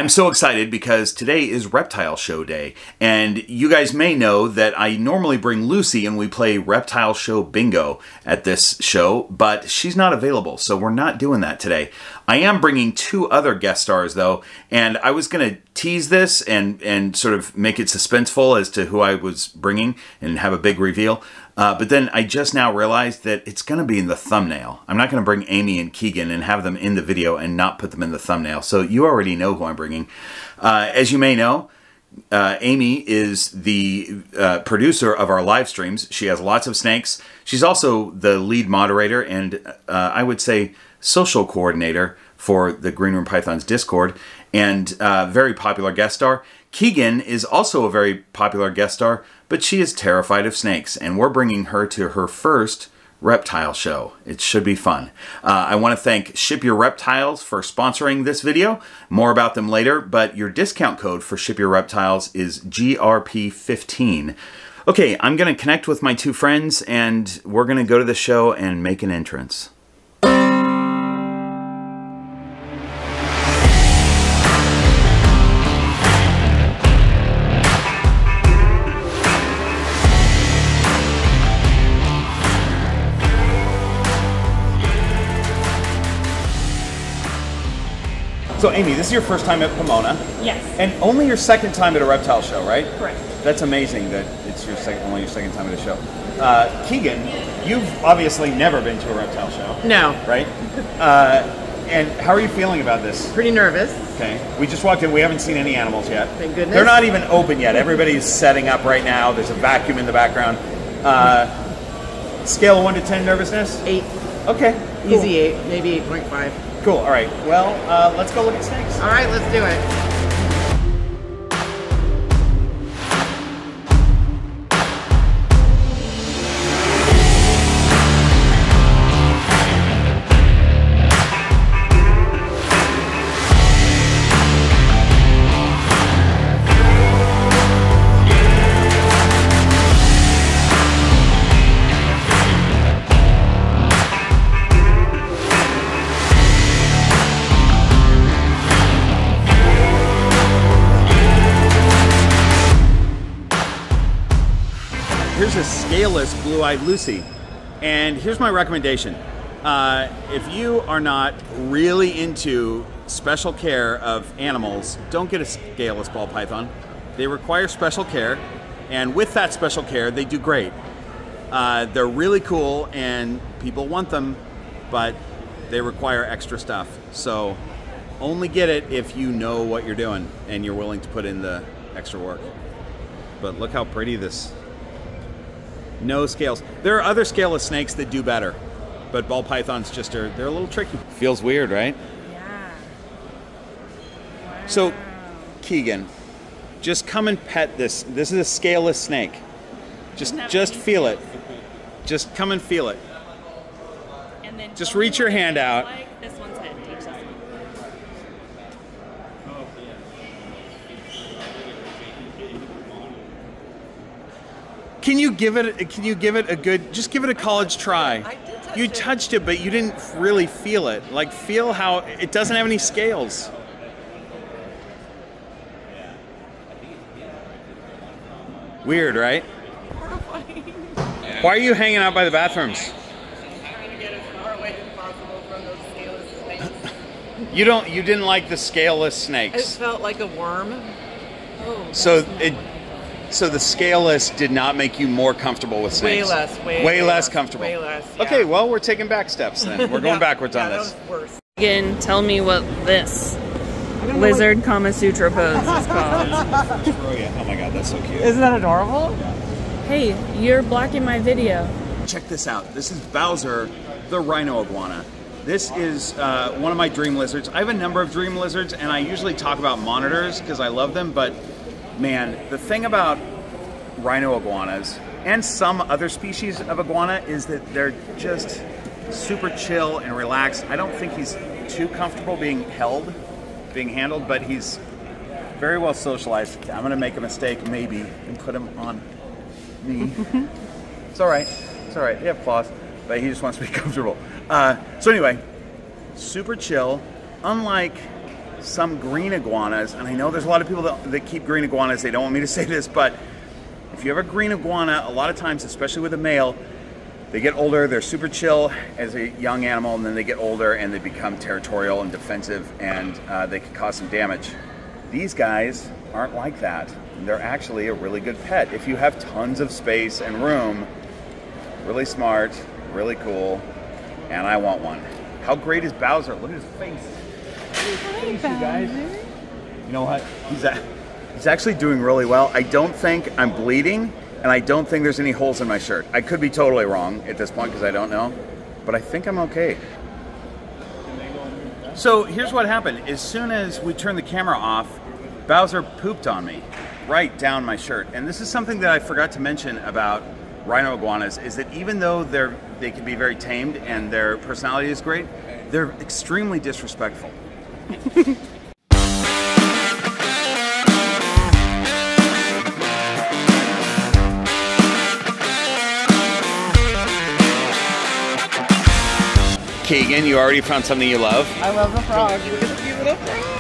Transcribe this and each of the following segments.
I'm so excited because today is Reptile Show Day, and you guys may know that I normally bring Lucy and we play Reptile Show Bingo at this show, but she's not available, so we're not doing that today. I am bringing two other guest stars though, and I was going to tease this and sort of make it suspenseful as to who I was bringing and have a big reveal. But then I just now realized that it's going to be in the thumbnail. I'm not going to bring Amy and Keegan and have them in the video and not put them in the thumbnail. So you already know who I'm bringing. As you may know, Amy is the producer of our live streams. She has lots of snakes. She's also the lead moderator and I would say social coordinator for the Green Room Pythons Discord, and very popular guest star. Keegan is also a very popular guest star, but she is terrified of snakes, and we're bringing her to her first reptile show. It should be fun. I want to thank Ship Your Reptiles for sponsoring this video. More about them later, but your discount code for Ship Your Reptiles is GRP15. Okay, I'm going to connect with my two friends, and we're going to go to the show and make an entrance. So Amy, this is your first time at Pomona. Yes. And only your second time at a reptile show, right? Correct. That's amazing that it's your only your second time at a show. Keegan, you've obviously never been to a reptile show. No. Right? And how are you feeling about this? Pretty nervous. Okay. We just walked in. We haven't seen any animals yet. Thank goodness. They're not even open yet. Everybody's setting up right now. There's a vacuum in the background. Scale of 1 to 10 nervousness? 8. Okay. Cool. Easy 8, maybe 8.5. Cool. All right. Well, let's go look at snakes. All right, let's do it. Here's a scaleless blue-eyed Lucy, and here's my recommendation. If you are not really into special care of animals, don't get a scaleless ball python. They require special care, and with that special care, they do great. They're really cool, and people want them, but they require extra stuff. So only get it if you know what you're doing and you're willing to put in the extra work. But look how pretty this. No scales. There are other scaleless snakes that do better, but ball pythons just they're a little tricky. Feels weird, right? Yeah. Wow. So, Keegan, just come and pet this. This is a scaleless snake. Just feel it. Just come and feel it. And then just reach your hand out. Like this one's head. Teach this one. Can you give it a good, just give it a college try. I did touch you it. touched it, but you didn't really feel it. Like, feel how it doesn't have any scales. Weird, right? Horrifying. Why are you hanging out by the bathrooms? Trying to get as far away as possible from those scaleless snakes. You didn't like the scaleless It snakes. felt like a worm. Oh, So the scaleless did not make you more comfortable with snakes? Way less comfortable. Way less, yeah. Okay, well, we're taking back steps then. We're going backwards on this. That was worse. Again, tell me what this lizard Kama Sutra pose is called. Oh my god, that's so cute. Isn't that adorable? Hey, you're blocking my video. Check this out. This is Bowser, the rhino iguana. This is one of my dream lizards. I have a number of dream lizards, and I usually talk about monitors because I love them, but man, the thing about rhino iguanas and some other species of iguana is that they're just super chill and relaxed. I don't think he's too comfortable being handled, but he's very well socialized. I'm gonna make a mistake maybe and put him on me. It's all right. It's all right. They have claws, but he just wants to be comfortable. So anyway, super chill. Unlike some green iguanas, and I know there's a lot of people that keep green iguanas. They don't want me to say this, but if you have a green iguana, a lot of times, especially with a male, they get older, they're super chill as a young animal, and then they get older and they become territorial and defensive, and they can cause some damage. These guys aren't like that. They're actually a really good pet. If you have tons of space and room, really smart, really cool, and I want one. How great is Bowser? Look at his face. Hey, you guys. You know what? He's actually doing really well. I don't think I'm bleeding, and I don't think there's any holes in my shirt. I could be totally wrong at this point because I don't know, but I think I'm okay. So here's what happened. As soon as we turned the camera off, Bowser pooped on me, right down my shirt. And this is something that I forgot to mention about rhino iguanas, is that even though they can be very tamed and their personality is great, they're extremely disrespectful. Keegan, you already found something you love? I love the frog. Look at the cute little frog.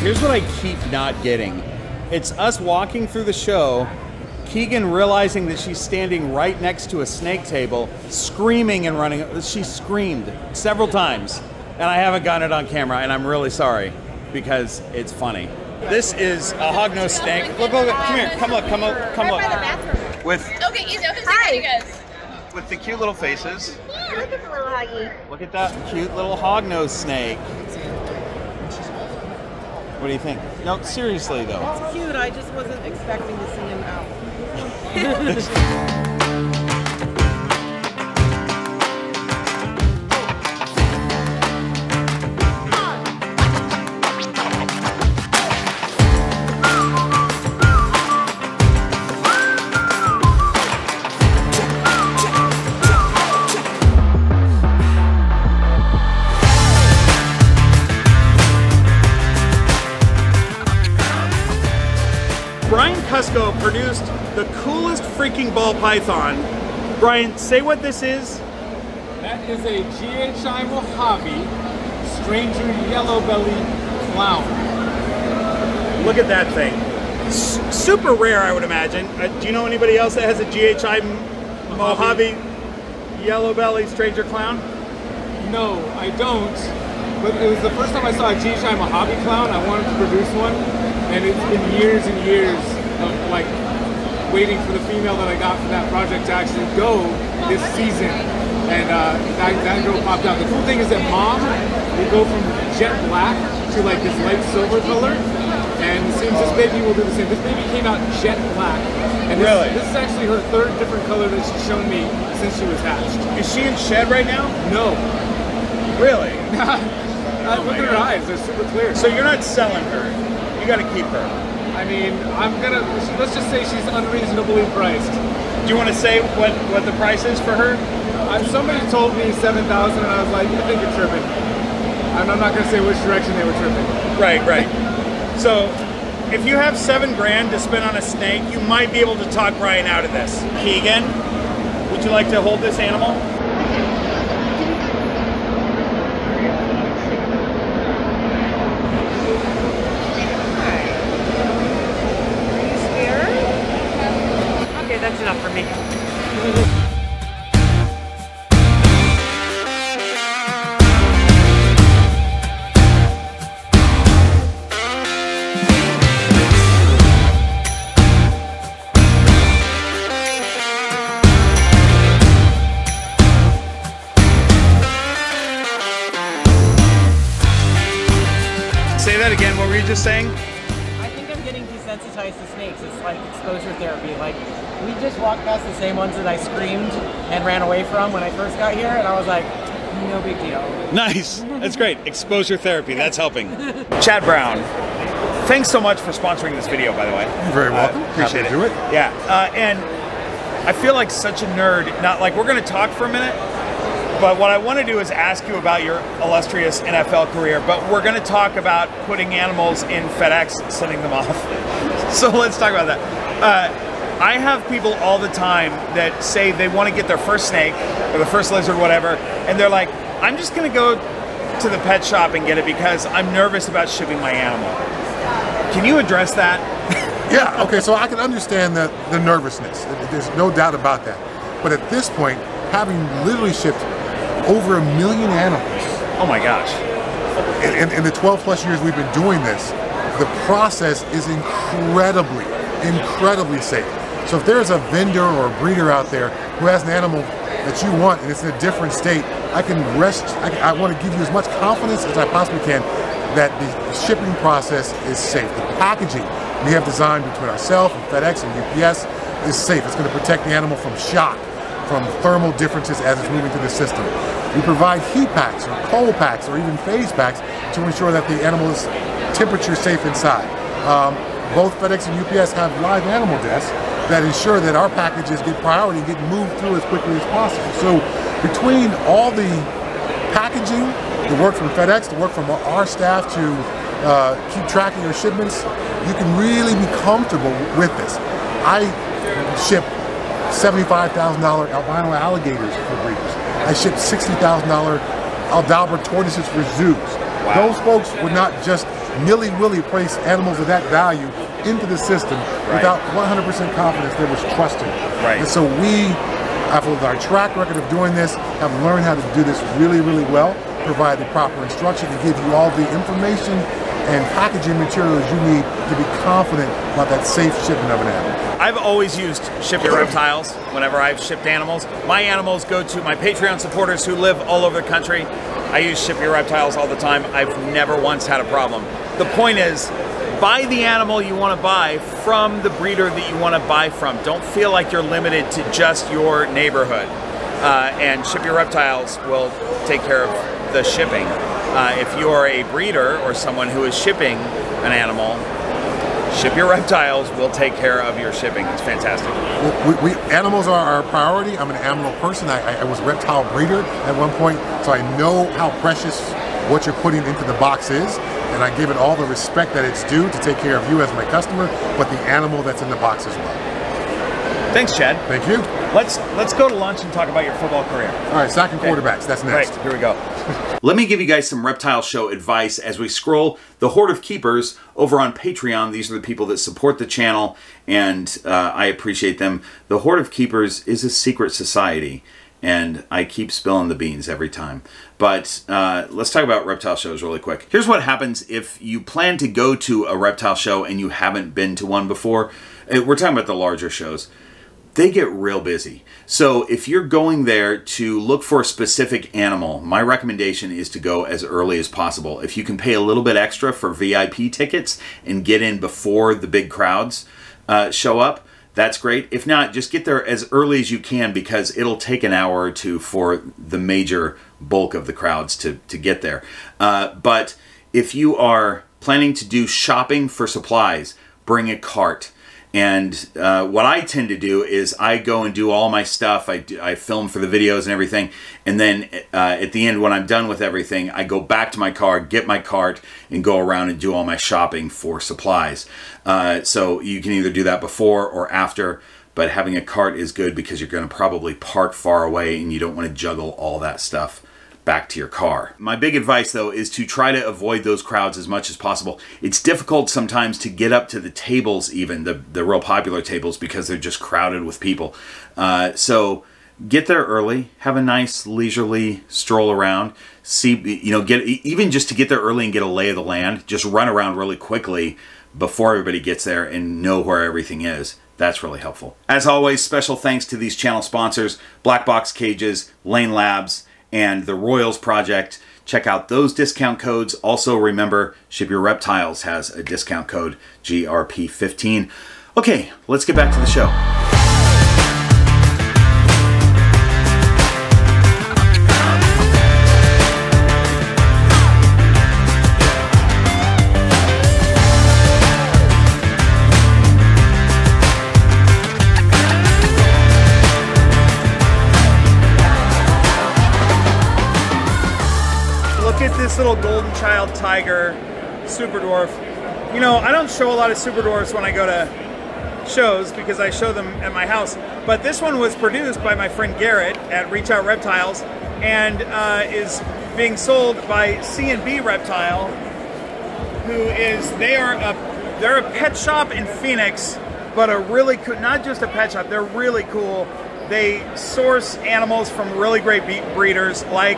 Here's what I keep not getting. It's us walking through the show, Keegan realizing that she's standing right next to a snake table, screaming and running. She screamed several times, and I haven't gotten it on camera, and I'm really sorry because it's funny. This is a hognose snake. Look, come here, come look. With Okay, easy. Hi, you guys. with the cute little faces. Yeah, look at the little huggy. Look at that cute little hognose snake. What do you think? No, seriously though. It's cute. I just wasn't expecting to see him out. Brian Cusco produced the coolest freaking ball python. Brian, say what this is. That is a GHI Mojave Stranger Yellow Belly Clown. Look at that thing. Super rare, I would imagine. Do you know anybody else that has a GHI Mojave Yellow Belly Stranger Clown? No, I don't. But it was the first time I saw a GHI Mojave Clown. I wanted to produce one. And it's been years and years of like waiting for the female that I got for that project to actually go this season. And that girl popped out. The cool thing is that mom will go from jet black to like this light silver color. And it seems this baby will do the same. This baby came out jet black. And this is actually her third different color that she's shown me since she was hatched. Is she in shed right now? No. Really? Look at her eyes, they're super clear. So you're not selling her. You gotta keep her. I mean, let's just say she's unreasonably priced. Do you want to say what the price is for her? Somebody told me $7,000 and I was like, I think you're tripping. I'm not gonna say which direction they were tripping. Right. So, if you have $7 grand to spend on a snake, you might be able to talk Brian out of this. Keegan, would you like to hold this animal? That's enough for me. Say that again, what were you just saying? I think I'm getting desensitized to snakes. It's like exposure therapy. Like, we just walked past the same ones that I screamed and ran away from when I first got here, and I was like, no big deal. Nice. That's great. Exposure therapy. That's helping. Chad Brown, thanks so much for sponsoring this video, by the way. You're very welcome. Appreciate Happy it. to do it. Yeah. And I feel like such a nerd. Not like we're going to talk for a minute, But what I want to do is ask you about your illustrious NFL career, but we're going to talk about putting animals in FedEx and sending them off. So let's talk about that. I have people all the time that say they want to get their first snake or the first lizard, whatever, and they're like, I'm just going to go to the pet shop and get it because I'm nervous about shipping my animal. Can you address that? Yeah, okay, so I can understand the nervousness. There's no doubt about that. But at this point, having literally shipped over 1 million animals. Oh my gosh. In the 12 plus years we've been doing this, the process is incredibly safe. So if there's a vendor or a breeder out there who has an animal that you want and it's in a different state, I can rest, I want to give you as much confidence as I possibly can that the shipping process is safe. The packaging we have designed between ourselves and FedEx and UPS is safe. It's going to protect the animal from shock, from thermal differences as it's moving through the system. We provide heat packs or cold packs or even phase packs to ensure that the animal is temperature safe inside. Both FedEx and UPS have live animal desks that ensure that our packages get priority and get moved through as quickly as possible. So between all the packaging, the work from FedEx, the work from our staff to keep track of your shipments, you can really be comfortable with this. I ship $75,000 albino alligators for breeders. I ship $60,000 Aldabra tortoises for zoos. Wow. Those folks would not just nilly-willy place animals of that value into the system without 100% confidence there was trust in it. Right. And so we, after our track record of doing this, have learned how to do this really, really well, provide the proper instruction to give you all the information and packaging materials you need to be confident about that safe shipment of an animal. I've always used Ship Your Reptiles whenever I've shipped animals. My animals go to my Patreon supporters who live all over the country. I use Ship Your Reptiles all the time. I've never once had a problem. The point is, buy the animal you want to buy from the breeder that you want to buy from. Don't feel like you're limited to just your neighborhood. And Ship Your Reptiles will take care of the shipping. If you're a breeder or someone who is shipping an animal, Ship Your Reptiles will take care of your shipping. It's fantastic. Animals are our priority. I'm an animal person. I was a reptile breeder at one point, so I know how precious what you're putting into the box is, and I give it all the respect that it's due to take care of you as my customer, but the animal that's in the box as well. Thanks, Chad. Thank you. Let's go to lunch and talk about your football career. All right, sacking quarterbacks. That's next. Right, here we go. Let me give you guys some Reptile Show advice as we scroll the Horde of Keepers over on Patreon. These are the people that support the channel, and I appreciate them. The Horde of Keepers is a secret society, and I keep spilling the beans every time. But let's talk about reptile shows really quick. Here's what happens if you plan to go to a reptile show and you haven't been to one before. We're talking about the larger shows. They get real busy. So if you're going there to look for a specific animal, my recommendation is to go as early as possible. If you can pay a little bit extra for VIP tickets and get in before the big crowds show up, that's great. If not, just get there as early as you can because it'll take an hour or two for the major bulk of the crowds to get there. But if you are planning to do shopping for supplies, bring a cart. And what I tend to do is I go and do all my stuff. I film for the videos and everything. And then at the end, when I'm done with everything, I go back to my car, get my cart, and go around and do all my shopping for supplies. So you can either do that before or after. But having a cart is good because you're going to probably park far away and you don't want to juggle all that stuff back to your car. My big advice though is to try to avoid those crowds as much as possible. It's difficult sometimes to get up to the tables, even the real popular tables, because they're just crowded with people. So get there early, have a nice leisurely stroll around, see, you know, even just to get there early and get a lay of the land, just run around really quickly before everybody gets there and know where everything is. That's really helpful. As always, special thanks to these channel sponsors, Black Box Cages, Lane Labs, and the Royals Project. Check out those discount codes. Also remember, Ship Your Reptiles has a discount code, GRP15. Okay, let's get back to the show. little golden child tiger, super dwarf. You know, I don't show a lot of super dwarfs when I go to shows because I show them at my house. But this one was produced by my friend Garrett at Reach Out Reptiles and is being sold by C&B Reptile, who is, they're a pet shop in Phoenix, but a really cool, not just a pet shop, they're really cool. They source animals from really great breeders like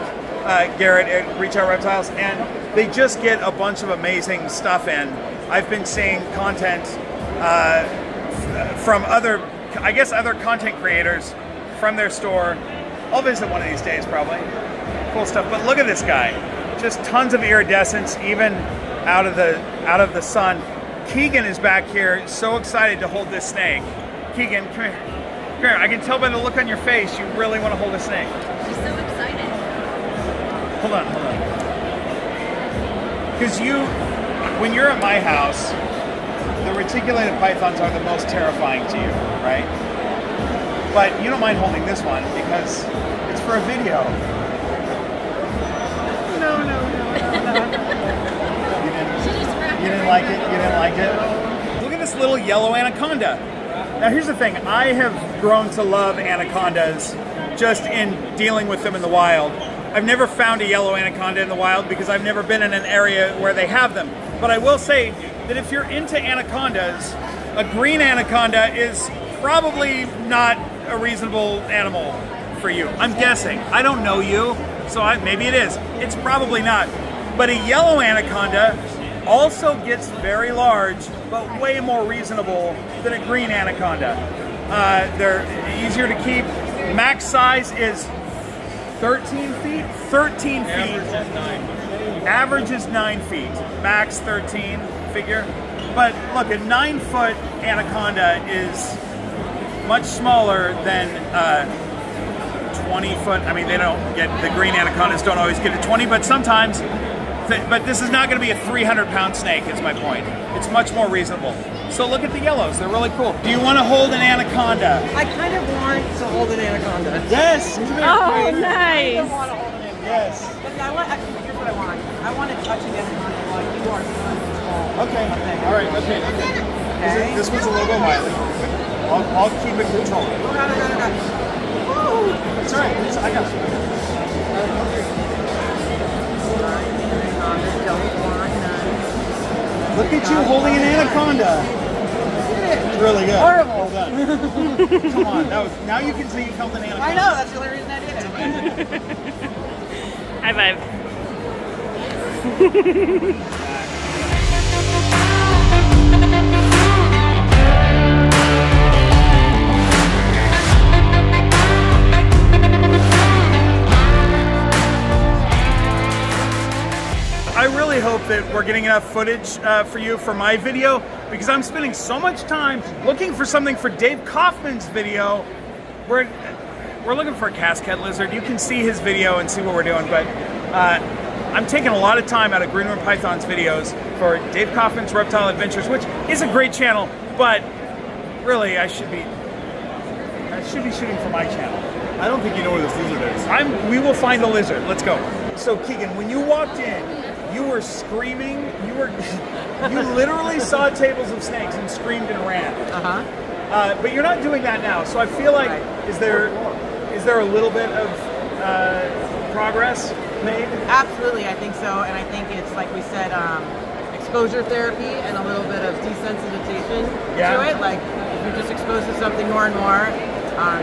Garrett at Reach Out Reptiles, and they just get a bunch of amazing stuff in. I've been seeing content from other content creators from their store. I'll visit one of these days probably. Cool stuff. But look at this guy. Just tons of iridescence, even out of the sun. Keegan is back here, so excited to hold this snake. Keegan, come here. Come here. I can tell by the look on your face you really want to hold a snake. She's so excited. Hold on. Because when you're at my house, the reticulated pythons are the most terrifying to you, right? But you don't mind holding this one because it's for a video. No. You didn't like it? You didn't like it? Look at this little yellow anaconda. Now here's the thing, I have grown to love anacondas just in dealing with them in the wild. I've never found a yellow anaconda in the wild because I've never been in an area where they have them. But I will say that if you're into anacondas, a green anaconda is probably not a reasonable animal for you. I'm guessing. I don't know you, so maybe it is. It's probably not. But a yellow anaconda also gets very large, but way more reasonable than a green anaconda. They're easier to keep. Max size is 13 feet? 13 feet. Average is 9 feet. Max 13 figure. But look, a 9-foot anaconda is much smaller than 20 foot. I mean, they don't get, the green anacondas don't always get to 20, but sometimes. But this is not going to be a 300-pound snake, is my point. It's much more reasonable. So look at the yellows. They're really cool. Do you want to hold an anaconda? I kind of want to hold an anaconda. Yes! Oh, nice! I want to hold an anaconda. Yes. But actually, here's what I want. I want to touch an anaconda while you are small. Okay. All right. Okay. This one's a little bit wily. I'll keep it controlled. No. Woo! It's all right. I got you. Look at you holding an anaconda. It's really good. Horrible. Well done. Come on. Now you can say you've held an anaconda. I know. That's the only reason I did it. High five. I really hope that we're getting enough footage for you for my video, because I'm spending so much time looking for something for Dave Kaufman's video. We're looking for a casket lizard. You can see his video and see what we're doing, but I'm taking a lot of time out of Green Room Python's videos for Dave Kaufman's Reptile Adventures, which is a great channel, but really I should be shooting for my channel. I don't think you know where this lizard is. We will find the lizard. Let's go. So Keegan, when you walked in, you were screaming. You literally saw tables of snakes and screamed and ran. But you're not doing that now. So I feel like, is there a little bit of progress made? Absolutely, I think so. And I think it's, like we said, exposure therapy and a little bit of desensitization to it. Like, if you're just exposed to something more and more,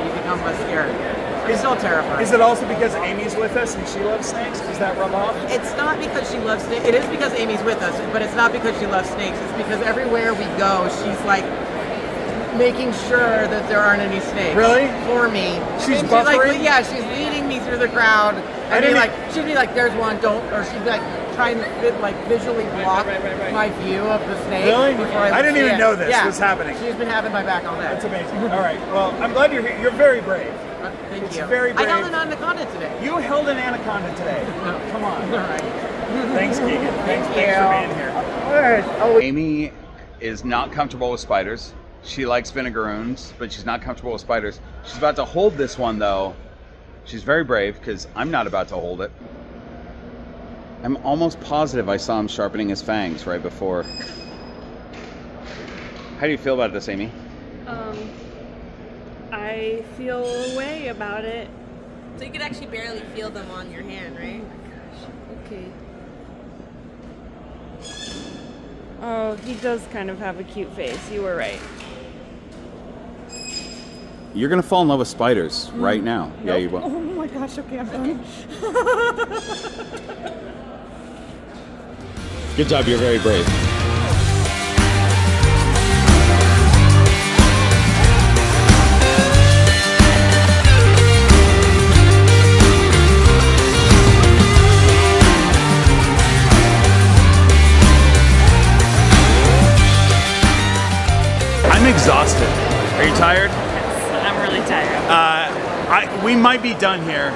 you become less scared. It's still terrifying. Is it also because Amy's with us and she loves snakes? Does that rub off? It's not because she loves snakes. It is because Amy's with us, but it's not because she loves snakes. It's because everywhere we go, she's like making sure that there aren't any snakes. Really? For me. She's buffering? She's leading me through the crowd. And she'd be like, there's one, don't, or she'd be like trying to visually block my view of the snake. Really? Before I didn't even know this was happening. She's been having my back all day. That's amazing. All right. Well, I'm glad you're here. You're very brave. Thank you. Very brave. I held an anaconda today. You held an anaconda today. No. Come on. All right. Thanks, Keegan. Thanks for being here. All right. Amy is not comfortable with spiders. She likes vinegaroons, but she's not comfortable with spiders. She's about to hold this one, though. She's very brave, because I'm not about to hold it. I'm almost positive I saw him sharpening his fangs right before. How do you feel about this, Amy? I feel a way about it. So you could actually barely feel them on your hand, right? Okay. Oh, he does kind of have a cute face. You were right. You're gonna fall in love with spiders right now. Nope. Yeah, you will. Oh my gosh, okay, I'm done. Good job, you're very brave. I'm exhausted. Are you tired? Yes, I'm really tired. We might be done here,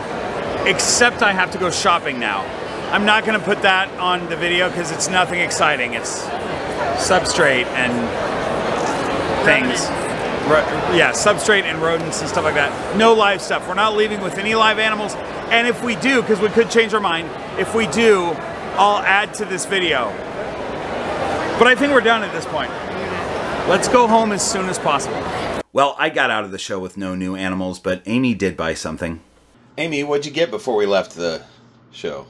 except I have to go shopping now. I'm not going to put that on the video because it's nothing exciting. It's substrate and things. Yeah, substrate and rodents and stuff like that. No live stuff. We're not leaving with any live animals. And if we do, because we could change our mind, if we do, I'll add to this video. But I think we're done at this point. Let's go home as soon as possible. Well, I got out of the show with no new animals, but Amy did buy something. Amy, what'd you get before we left the show?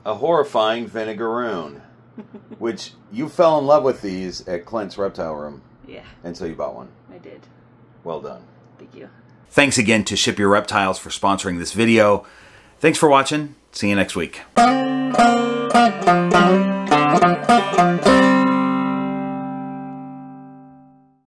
A horrifying vinegaroon, which you fell in love with these at Clint's Reptile Room. Yeah. And so you bought one. I did. Well done. Thank you. Thanks again to Ship Your Reptiles for sponsoring this video. Thanks for watching. See you next week.